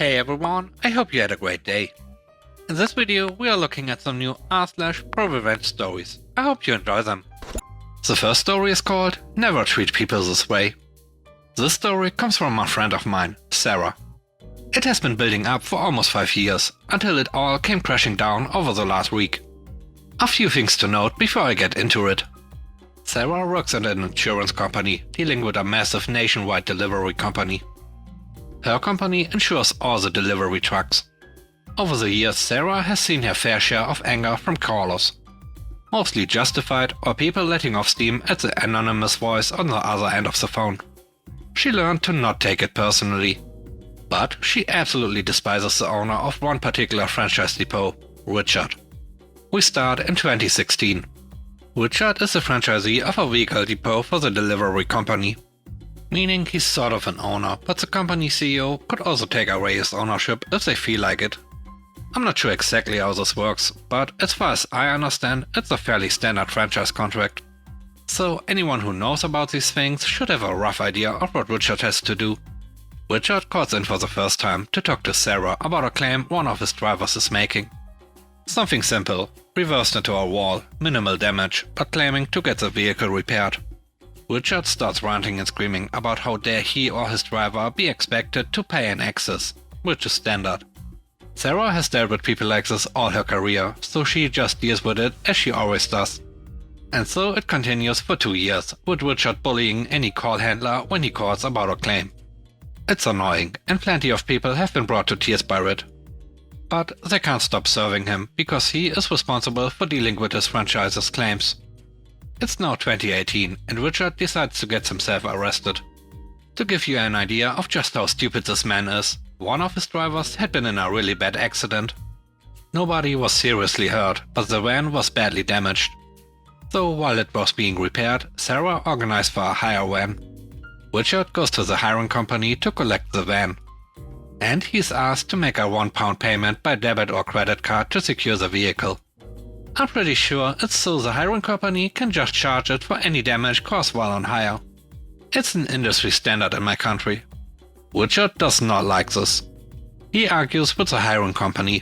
Hey everyone, I hope you had a great day. In this video we are looking at some new r/prorevenge stories. I hope you enjoy them. The first story is called Never Treat People This Way. This story comes from a friend of mine, Sarah. It has been building up for almost 5 years, until it all came crashing down over the last week. A few things to note before I get into it. Sarah works at an insurance company, dealing with a massive nationwide delivery company. Her company insures all the delivery trucks. Over the years, Sarah has seen her fair share of anger from callers. Mostly justified, or people letting off steam at the anonymous voice on the other end of the phone. She learned to not take it personally. But she absolutely despises the owner of one particular franchise depot, Richard. We start in 2016. Richard is the franchisee of a vehicle depot for the delivery company. Meaning he's sort of an owner, but the company CEO could also take away his ownership if they feel like it. I'm not sure exactly how this works, but as far as I understand, it's a fairly standard franchise contract. So anyone who knows about these things should have a rough idea of what Richard has to do. Richard calls in for the first time to talk to Sarah about a claim one of his drivers is making. Something simple, reversed into a wall, minimal damage, but claiming to get the vehicle repaired. Richard starts ranting and screaming about how dare he or his driver be expected to pay an excess, which is standard. Sarah has dealt with people like this all her career, so she just deals with it as she always does. And so it continues for 2 years, with Richard bullying any call handler when he calls about a claim. It's annoying, and plenty of people have been brought to tears by it. But they can't stop serving him, because he is responsible for dealing with his franchise's claims. It's now 2018, and Richard decides to get himself arrested. To give you an idea of just how stupid this man is, one of his drivers had been in a really bad accident. Nobody was seriously hurt, but the van was badly damaged. So while it was being repaired, Sarah organized for a hire van. Richard goes to the hiring company to collect the van. And he's asked to make a £1 payment by debit or credit card to secure the vehicle. I'm pretty sure it's so the hiring company can just charge it for any damage caused while on hire. It's an industry standard in my country. Richard does not like this. He argues with the hiring company.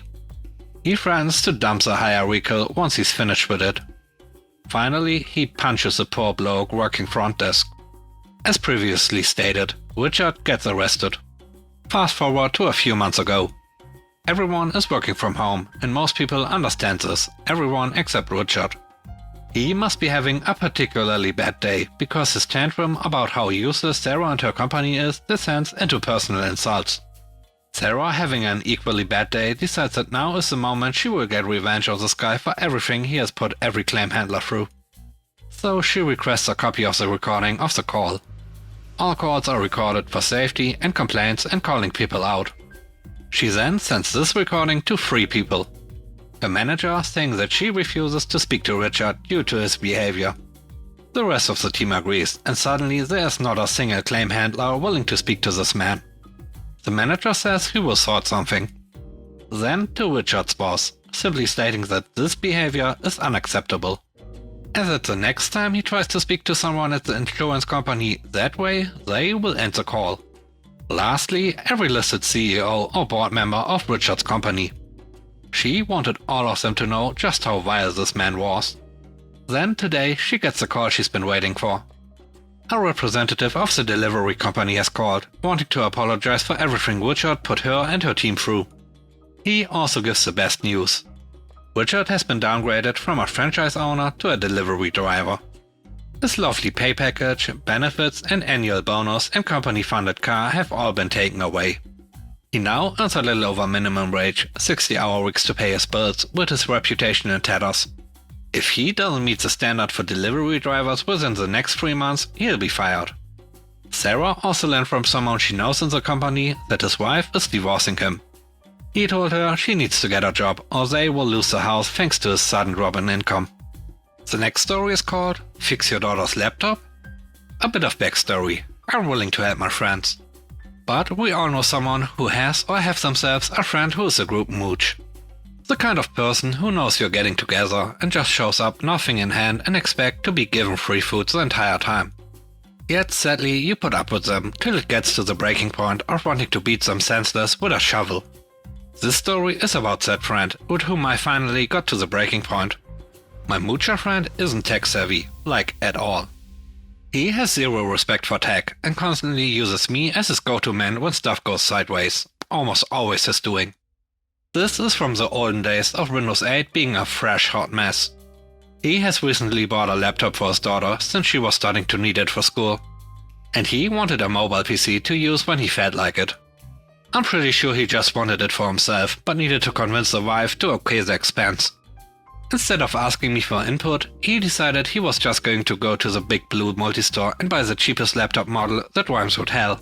He threatens to dump the hire vehicle once he's finished with it. Finally, he punches the poor bloke working front desk. As previously stated, Richard gets arrested. Fast forward to a few months ago. Everyone is working from home, and most people understand this, everyone except Richard. He must be having a particularly bad day, because his tantrum about how useless Sarah and her company is descends into personal insults. Sarah, having an equally bad day, decides that now is the moment she will get revenge on this guy for everything he has put every claim handler through. So she requests a copy of the recording of the call. All calls are recorded for safety and complaints and calling people out. She then sends this recording to 3 people. Her manager saying that she refuses to speak to Richard due to his behavior. The rest of the team agrees, and suddenly there is not a single claim handler willing to speak to this man. The manager says he will sort something. Then to Richard's boss, simply stating that this behavior is unacceptable. As it's the next time he tries to speak to someone at the insurance company that way, they will end the call. Lastly, every listed CEO or board member of Richard's company. She wanted all of them to know just how vile this man was. Then today she gets the call she's been waiting for. A representative of the delivery company has called, wanting to apologize for everything Richard put her and her team through. He also gives the best news. Richard has been downgraded from a franchise owner to a delivery driver. His lovely pay package, benefits and annual bonus and company-funded car have all been taken away. He now earns a little over minimum wage, 60-hour weeks to pay his bills, with his reputation in tatters. If he doesn't meet the standard for delivery drivers within the next 3 months, he'll be fired. Sarah also learned from someone she knows in the company that his wife is divorcing him. He told her she needs to get a job or they will lose the house thanks to his sudden drop in income. The next story is called Fix Your Daughter's Laptop? A bit of backstory. I'm willing to help my friends. But we all know someone who has or have themselves a friend who is a group mooch. The kind of person who knows you're getting together and just shows up nothing in hand and expect to be given free food the entire time. Yet sadly you put up with them till it gets to the breaking point of wanting to beat them senseless with a shovel. This story is about that friend with whom I finally got to the breaking point. My moocher friend isn't tech savvy, like at all. He has zero respect for tech and constantly uses me as his go-to man when stuff goes sideways, almost always his doing. This is from the olden days of Windows 8 being a fresh hot mess. He has recently bought a laptop for his daughter since she was starting to need it for school. And he wanted a mobile PC to use when he felt like it. I'm pretty sure he just wanted it for himself, but needed to convince the wife to okay the expense. Instead of asking me for input, he decided he was just going to go to the big blue multi-store and buy the cheapest laptop model that rhymes with hell.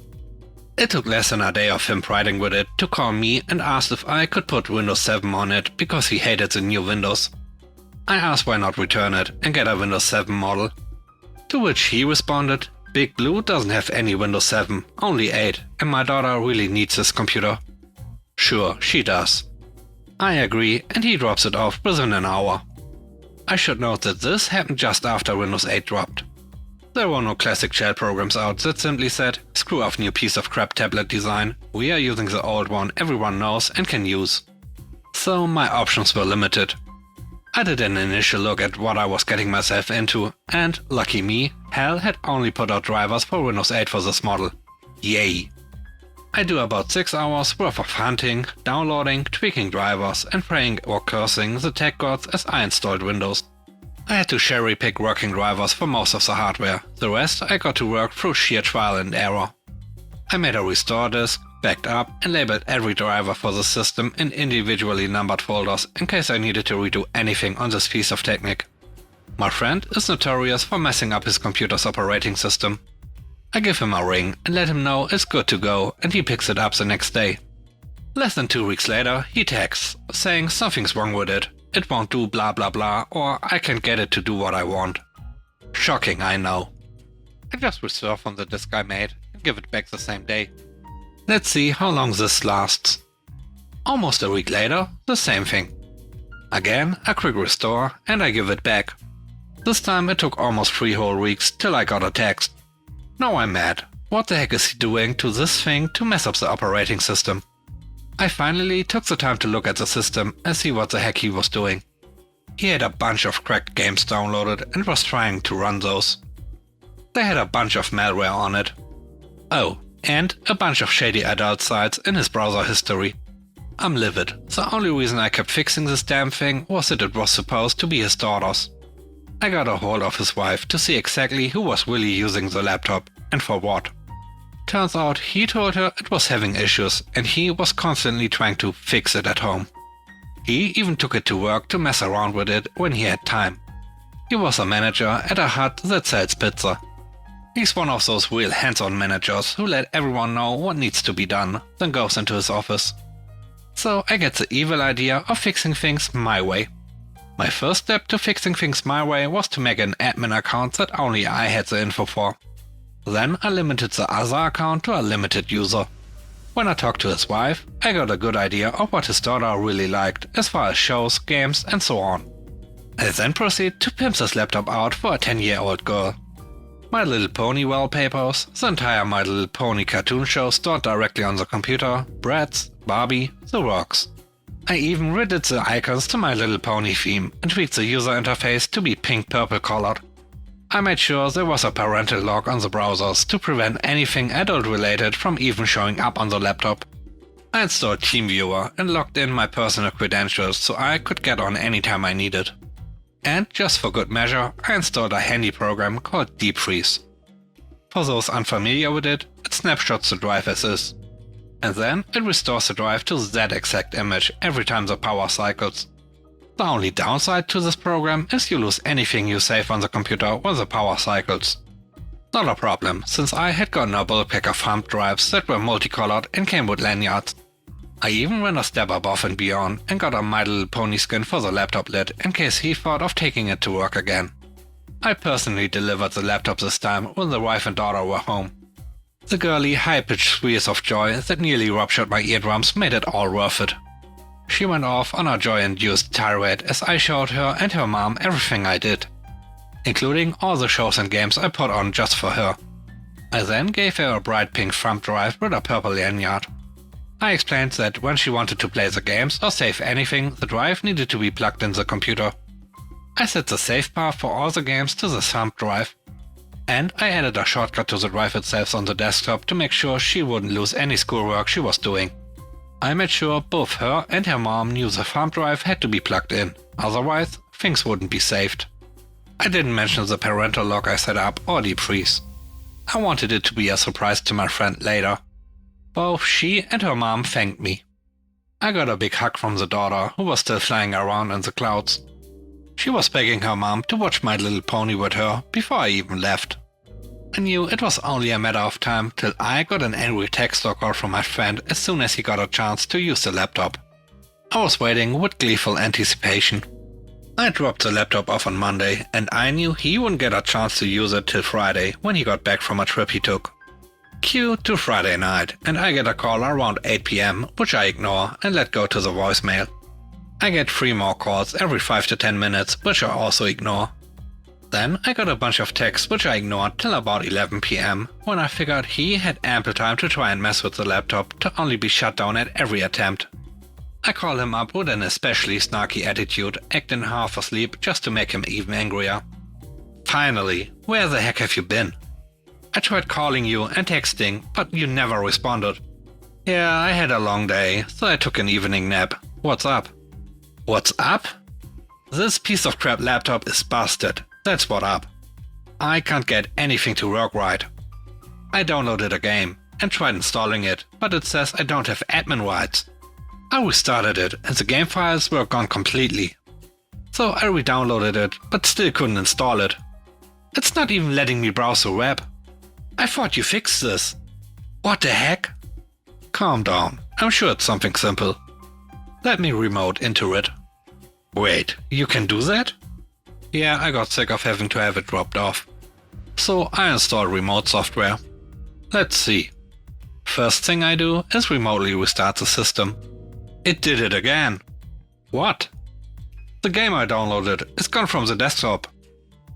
It took less than a day of him priding with it to call me and ask if I could put Windows 7 on it because he hated the new Windows. I asked why not return it and get a Windows 7 model. To which he responded, Big Blue doesn't have any Windows 7, only 8, and my daughter really needs this computer. Sure, she does. I agree, and he drops it off within an hour. I should note that this happened just after Windows 8 dropped. There were no classic shell programs out that simply said, screw off new piece of crap tablet design, we are using the old one everyone knows and can use. So my options were limited. I did an initial look at what I was getting myself into, and, lucky me, hell had only put out drivers for Windows 8 for this model. Yay! I do about 6 hours worth of hunting, downloading, tweaking drivers, and praying or cursing the tech gods as I installed Windows. I had to cherry pick working drivers for most of the hardware, the rest I got to work through sheer trial and error. I made a restore disk, backed up, and labeled every driver for the system in individually numbered folders in case I needed to redo anything on this piece of technique. My friend is notorious for messing up his computer's operating system. I give him a ring and let him know it's good to go, and he picks it up the next day. Less than 2 weeks later, he texts, saying something's wrong with it won't do blah blah blah, or I can't get it to do what I want. Shocking, I know. I just restore from the disk I made and give it back the same day. Let's see how long this lasts. Almost a week later, the same thing. Again, a quick restore and I give it back. This time it took almost 3 whole weeks till I got a text. Now I'm mad. What the heck is he doing to this thing to mess up the operating system? I finally took the time to look at the system and see what the heck he was doing. He had a bunch of cracked games downloaded and was trying to run those. They had a bunch of malware on it. Oh, and a bunch of shady adult sites in his browser history. I'm livid. The only reason I kept fixing this damn thing was that it was supposed to be his daughter's. I got a hold of his wife to see exactly who was really using the laptop and for what. Turns out he told her it was having issues and he was constantly trying to fix it at home. He even took it to work to mess around with it when he had time. He was a manager at a hut that sells pizza. He's one of those real hands-on managers who let everyone know what needs to be done, then goes into his office. So I get the evil idea of fixing things my way. My first step to fixing things my way was to make an admin account that only I had the info for. Then I limited the other account to a limited user. When I talked to his wife, I got a good idea of what his daughter really liked as far as shows, games and so on. I then proceed to pimp this laptop out for a 10-year-old girl. My Little Pony wallpapers, the entire My Little Pony cartoon show stored directly on the computer, Bratz, Barbie, the works. I even redid the icons to My Little Pony theme and tweaked the user interface to be pink-purple colored. I made sure there was a parental lock on the browsers to prevent anything adult-related from even showing up on the laptop. I installed TeamViewer and logged in my personal credentials so I could get on anytime I needed. And just for good measure, I installed a handy program called Deep Freeze. For those unfamiliar with it, it snapshots the drive as is. And then it restores the drive to that exact image every time the power cycles. The only downside to this program is you lose anything you save on the computer when the power cycles. Not a problem, since I had gotten a bulk pack of thumb drives that were multicolored and came with lanyards. I even went a step above and beyond and got a My Little Pony skin for the laptop lid in case he thought of taking it to work again. I personally delivered the laptop this time when the wife and daughter were home. The girly, high-pitched squeals of joy that nearly ruptured my eardrums made it all worth it. She went off on a joy-induced tirade as I showed her and her mom everything I did, including all the shows and games I put on just for her. I then gave her a bright pink thumb drive with a purple lanyard. I explained that when she wanted to play the games or save anything, the drive needed to be plugged in the computer. I set the save path for all the games to the thumb drive. And I added a shortcut to the drive itself on the desktop to make sure she wouldn't lose any schoolwork she was doing. I made sure both her and her mom knew the thumb drive had to be plugged in, otherwise things wouldn't be saved. I didn't mention the parental lock I set up or deep freeze. I wanted it to be a surprise to my friend later. Both she and her mom thanked me. I got a big hug from the daughter, who was still flying around in the clouds. She was begging her mom to watch My Little Pony with her before I even left. I knew it was only a matter of time till I got an angry text or call from my friend as soon as he got a chance to use the laptop. I was waiting with gleeful anticipation. I dropped the laptop off on Monday, and I knew he wouldn't get a chance to use it till Friday when he got back from a trip he took. Cue to Friday night, and I get a call around 8 PM, which I ignore and let go to the voicemail. I get 3 more calls every 5 to 10 minutes, which I also ignore. Then I got a bunch of texts which I ignored till about 11 PM, when I figured he had ample time to try and mess with the laptop to only be shut down at every attempt. I call him up with an especially snarky attitude, acting half asleep just to make him even angrier. Finally, where the heck have you been? I tried calling you and texting, but you never responded. Yeah, I had a long day, so I took an evening nap. What's up? What's up? This piece of crap laptop is busted. That's what up. I can't get anything to work right. I downloaded a game and tried installing it, but it says I don't have admin rights. I restarted it and the game files were gone completely. So I re-downloaded it, but still couldn't install it. It's not even letting me browse the web. I thought you fixed this. What the heck? Calm down, I'm sure it's something simple. Let me remote into it. Wait, you can do that? Yeah, I got sick of having to have it dropped off. So I installed remote software. Let's see. First thing I do is remotely restart the system. It did it again. What? The game I downloaded is gone from the desktop.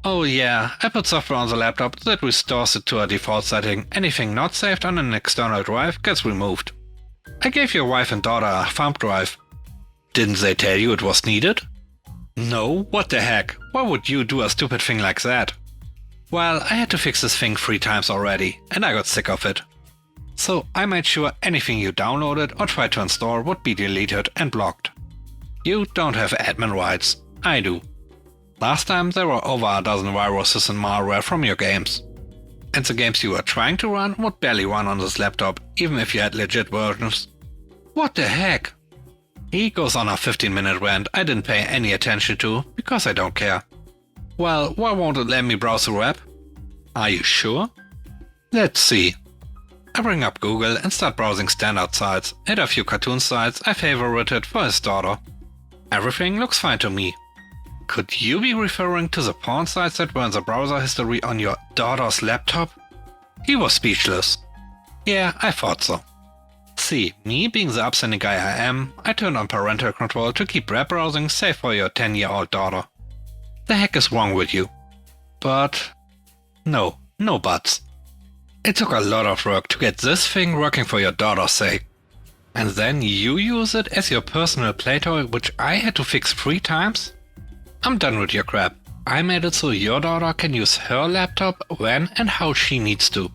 Oh yeah, I put software on the laptop that restores it to a default setting. Anything not saved on an external drive gets removed. I gave your wife and daughter a thumb drive. Didn't they tell you it was needed? No, what the heck? Why would you do a stupid thing like that? Well, I had to fix this thing 3 times already, and I got sick of it. So I made sure anything you downloaded or tried to install would be deleted and blocked. You don't have admin rights. I do. Last time there were over a dozen viruses and malware from your games. And the games you were trying to run would barely run on this laptop, even if you had legit versions. What the heck? He goes on a 15-minute rant I didn't pay any attention to, because I don't care. Well, why won't it let me browse the web? Are you sure? Let's see. I bring up Google and start browsing standard sites, and a few cartoon sites I favorited for his daughter. Everything looks fine to me. Could you be referring to the porn sites that were in the browser history on your daughter's laptop? He was speechless. Yeah, I thought so. See, me being the upstanding guy I am, I turned on parental control to keep web browsing safe for your 10-year-old daughter. The heck is wrong with you? But... No buts. It took a lot of work to get this thing working for your daughter's sake. And then you use it as your personal play toy, which I had to fix 3 times? I'm done with your crap. I made it so your daughter can use her laptop when and how she needs to.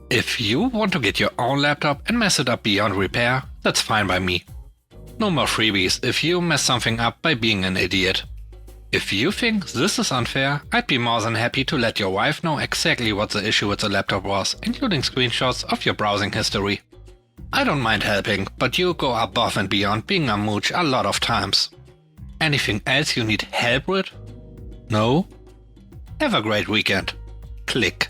If you want to get your own laptop and mess it up beyond repair, that's fine by me. No more freebies if you mess something up by being an idiot. If you think this is unfair, I'd be more than happy to let your wife know exactly what the issue with the laptop was, including screenshots of your browsing history. I don't mind helping, but you go above and beyond being a mooch a lot of times. Anything else you need help with? No? Have a great weekend. Click.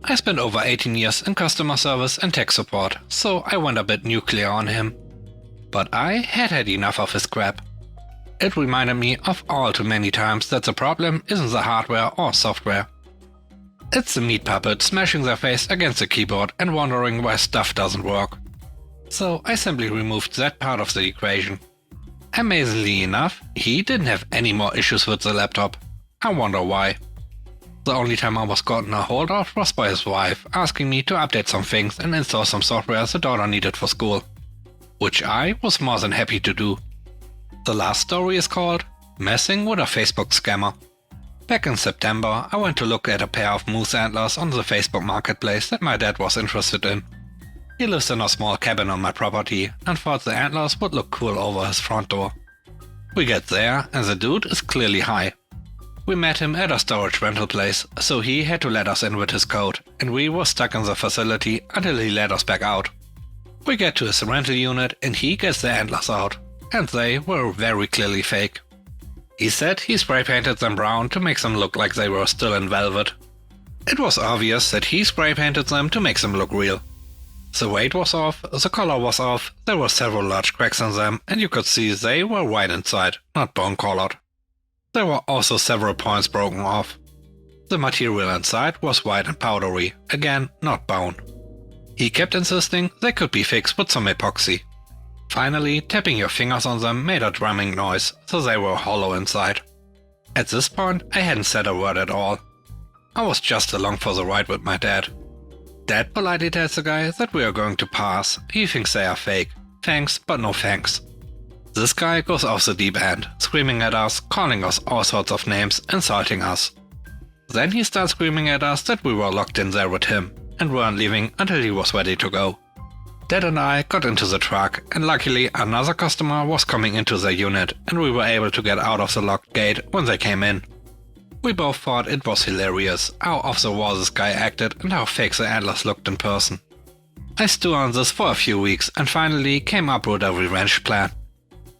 I spent over 18 years in customer service and tech support, so I went a bit nuclear on him. But I had enough of his crap. It reminded me of all too many times that the problem isn't the hardware or software. It's the meat puppet smashing their face against the keyboard and wondering why stuff doesn't work. So I simply removed that part of the equation. Amazingly enough, he didn't have any more issues with the laptop. I wonder why. The only time I was gotten a hold of was by his wife, asking me to update some things and install some software the daughter needed for school, which I was more than happy to do. The last story is called Messing with a Facebook Scammer. Back in September, I went to look at a pair of moose antlers on the Facebook marketplace that my dad was interested in. He lives in a small cabin on my property and thought the antlers would look cool over his front door. We get there and the dude is clearly high. We met him at a storage rental place, so he had to let us in with his code, and we were stuck in the facility until he let us back out. We get to his rental unit and he gets the antlers out, and they were very clearly fake. He said he spray painted them brown to make them look like they were still in velvet. It was obvious that he spray painted them to make them look real. The weight was off, the color was off, there were several large cracks in them, and you could see they were white inside, not bone colored. There were also several points broken off. The material inside was white and powdery, again not bone. He kept insisting they could be fixed with some epoxy. Finally, tapping your fingers on them made a drumming noise, so they were hollow inside. At this point, I hadn't said a word at all. I was just along for the ride with my dad. Dad politely tells the guy that we are going to pass, he thinks they are fake. Thanks, but no thanks. This guy goes off the deep end, screaming at us, calling us all sorts of names, insulting us. Then he starts screaming at us that we were locked in there with him, and weren't leaving until he was ready to go. Dad and I got into the truck, and luckily another customer was coming into their unit, and we were able to get out of the locked gate when they came in. We both thought it was hilarious how off the wall this guy acted and how fake the antlers looked in person. I stewed on this for a few weeks and finally came up with a revenge plan.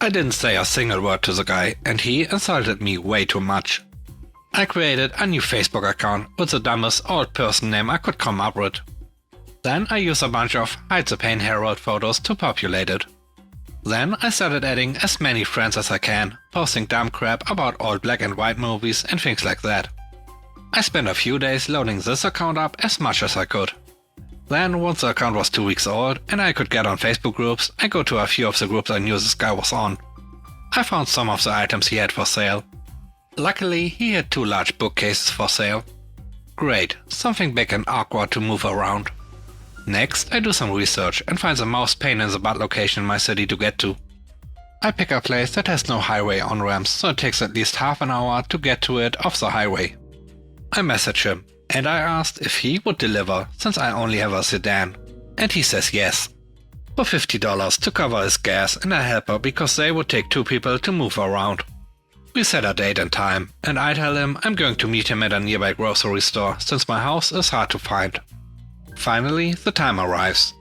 I didn't say a single word to the guy and he insulted me way too much. I created a new Facebook account with the dumbest old person name I could come up with. Then I used a bunch of Hide the Pain Herald photos to populate it. Then I started adding as many friends as I can, posting dumb crap about old black and white movies and things like that. I spent a few days loading this account up as much as I could. Then once the account was 2 weeks old and I could get on Facebook groups, I go to a few of the groups I knew this guy was on. I found some of the items he had for sale. Luckily he had 2 large bookcases for sale. Great, something big and awkward to move around. Next, I do some research and find the most pain in the butt location in my city to get to. I pick a place that has no highway on-ramps, so it takes at least half an hour to get to it off the highway. I message him, and I asked if he would deliver since I only have a sedan, and he says yes. For $50 to cover his gas and a helper because they would take 2 people to move around. We set a date and time, and I tell him I'm going to meet him at a nearby grocery store since my house is hard to find. Finally, the time arrives.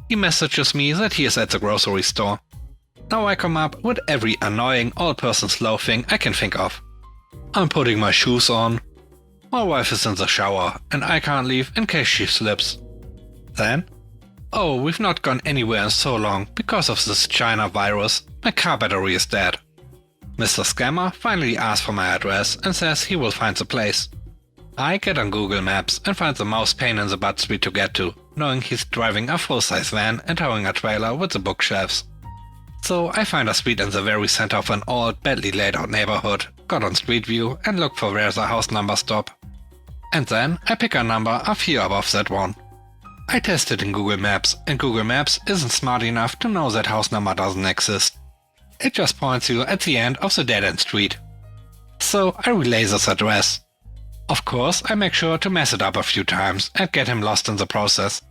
He messages me that he is at the grocery store. Now I come up with every annoying old person slow thing I can think of. I'm putting my shoes on. My wife is in the shower and I can't leave in case she slips. Then, oh, we've not gone anywhere in so long because of this China virus. My car battery is dead. Mr. Scammer finally asks for my address and says he will find the place. I get on Google Maps and find the most pain in the butt street to get to, knowing he's driving a full-size van and towing a trailer with the bookshelves. So I find a street in the very center of an old, badly laid out neighborhood, got on Street View and look for where the house numbers stop. And then I pick a number a few above that one. I test it in Google Maps, and Google Maps isn't smart enough to know that house number doesn't exist. It just points you at the end of the dead-end street. So I relay this address. Of course, I make sure to mess it up a few times and get him lost in the process.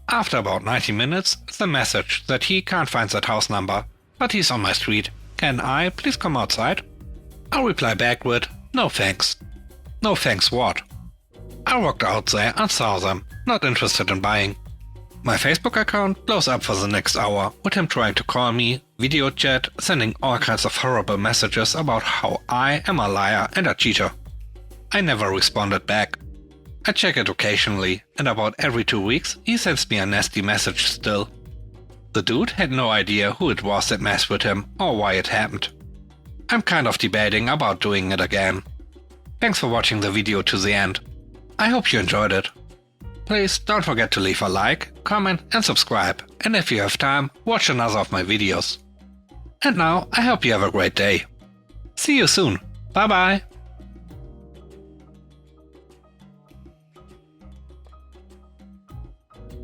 After about 90 minutes, the message that he can't find that house number, but he's on my street. Can I please come outside? I reply back with, no thanks. No thanks what? I walked out there and saw them, not interested in buying. My Facebook account blows up for the next hour with him trying to call me, video chat, sending all kinds of horrible messages about how I am a liar and a cheater. I never responded back. I check it occasionally, and about every 2 weeks he sends me a nasty message still. The dude had no idea who it was that messed with him or why it happened. I'm kind of debating about doing it again. Thanks for watching the video to the end. I hope you enjoyed it. Please don't forget to leave a like, comment and subscribe, and if you have time, watch another of my videos. And now I hope you have a great day. See you soon. Bye bye.